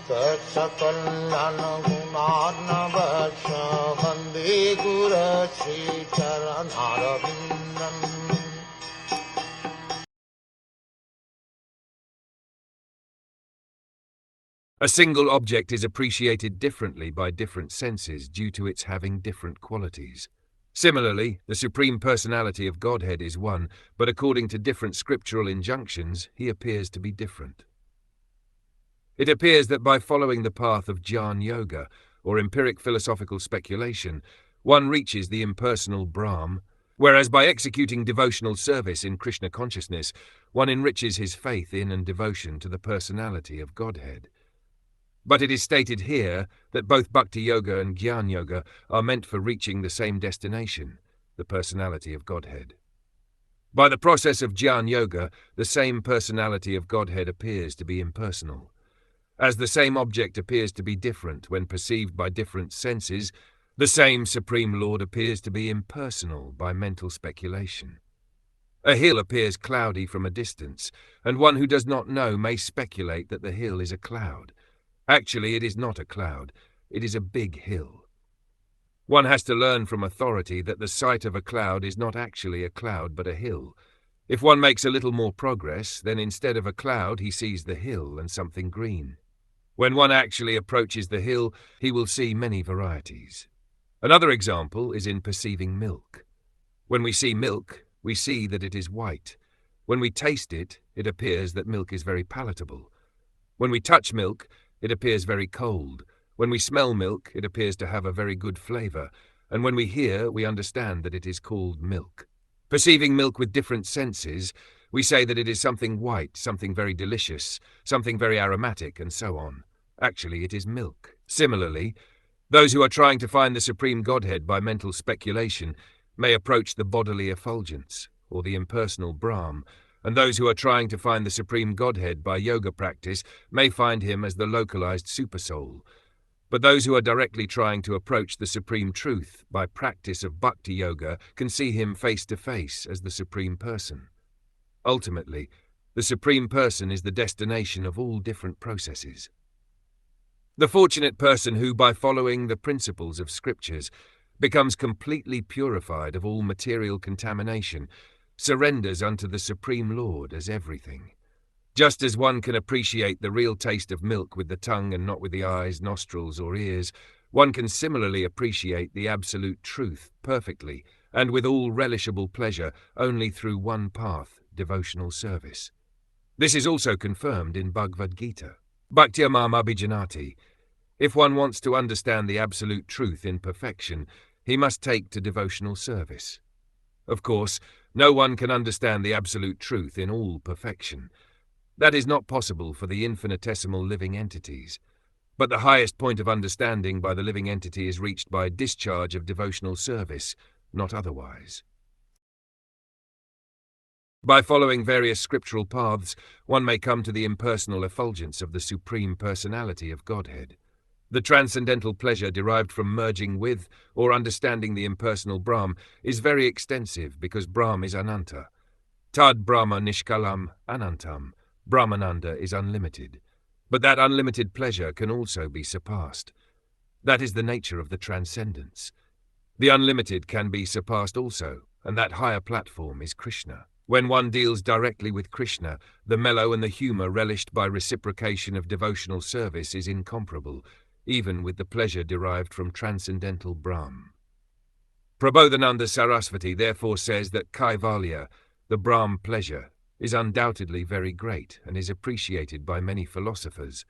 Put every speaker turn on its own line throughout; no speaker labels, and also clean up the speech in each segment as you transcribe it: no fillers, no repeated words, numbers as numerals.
Saksakallan gunarnavasya Vande Guru Sri Charanarabindam.
A single object is appreciated differently by different senses due to its having different qualities. Similarly, the Supreme Personality of Godhead is one, but according to different scriptural injunctions, he appears to be different. It appears that by following the path of Jnana Yoga, or empiric philosophical speculation, one reaches the impersonal Brahm, whereas by executing devotional service in Krishna consciousness, one enriches his faith in and devotion to the personality of Godhead. But it is stated here that both Bhakti Yoga and Jnana Yoga are meant for reaching the same destination, the personality of Godhead. By the process of Jnana Yoga, the same personality of Godhead appears to be impersonal. As the same object appears to be different when perceived by different senses, the same Supreme Lord appears to be impersonal by mental speculation. A hill appears cloudy from a distance, and one who does not know may speculate that the hill is a cloud. Actually, it is not a cloud, it is a big hill. One has to learn from authority that the sight of a cloud is not actually a cloud but a hill. If one makes a little more progress, then instead of a cloud he sees the hill and something green. When one actually approaches the hill, he will see many varieties. Another example is in perceiving milk. When we see milk, we see that it is white. When we taste it, it appears that milk is very palatable. When we touch milk, it appears very cold. When we smell milk, it appears to have a very good flavor. And when we hear, we understand that it is called milk. Perceiving milk with different senses, we say that it is something white, something very delicious, something very aromatic, and so on. Actually, it is milk. Similarly, those who are trying to find the Supreme Godhead by mental speculation may approach the bodily effulgence, or the impersonal Brahm, and those who are trying to find the Supreme Godhead by yoga practice may find him as the localized supersoul. But those who are directly trying to approach the Supreme Truth by practice of Bhakti Yoga can see him face to face as the Supreme Person. Ultimately, the Supreme Person is the destination of all different processes. The fortunate person who, by following the principles of Scriptures, becomes completely purified of all material contamination, surrenders unto the Supreme Lord as everything. Just as one can appreciate the real taste of milk with the tongue and not with the eyes, nostrils, or ears, one can similarly appreciate the absolute truth perfectly and with all relishable pleasure only through one path, devotional service. This is also confirmed in Bhagavad Gita. Bhakti Mam Abhijanati. If one wants to understand the absolute truth in perfection, he must take to devotional service. Of course, no one can understand the absolute truth in all perfection. That is not possible for the infinitesimal living entities. But the highest point of understanding by the living entity is reached by discharge of devotional service, not otherwise. By following various scriptural paths, one may come to the impersonal effulgence of the Supreme Personality of Godhead. The transcendental pleasure derived from merging with or understanding the impersonal Brahm is very extensive because Brahm is Ananta. Tad Brahma Nishkalam Anantam. Brahmananda is unlimited. But that unlimited pleasure can also be surpassed. That is the nature of the transcendence. The unlimited can be surpassed also, and that higher platform is Krishna. When one deals directly with Krishna, the mellow and the humor relished by reciprocation of devotional service is incomparable, even with the pleasure derived from transcendental Brahm. Prabodhananda Sarasvati therefore says that Kaivalya, the Brahm pleasure, is undoubtedly very great and is appreciated by many philosophers.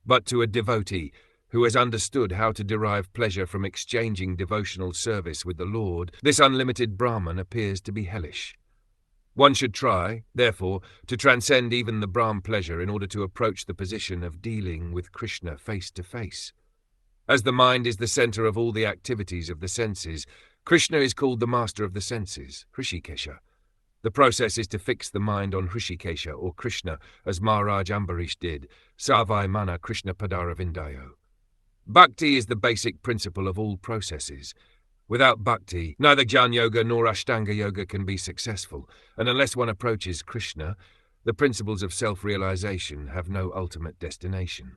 But to a devotee who has understood how to derive pleasure from exchanging devotional service with the Lord, this unlimited Brahman appears to be hellish. One should try, therefore, to transcend even the Brahm pleasure in order to approach the position of dealing with Krishna face to face. As the mind is the center of all the activities of the senses, Krishna is called the master of the senses, Hrishikesha. The process is to fix the mind on Hrishikesha or Krishna, as Maharaj Ambarish did, Savai Mana Krishna Padara Vindayo. Bhakti is the basic principle of all processes. Without bhakti, neither Jnana Yoga nor Ashtanga Yoga can be successful, and unless one approaches Krishna, the principles of self-realization have no ultimate destination.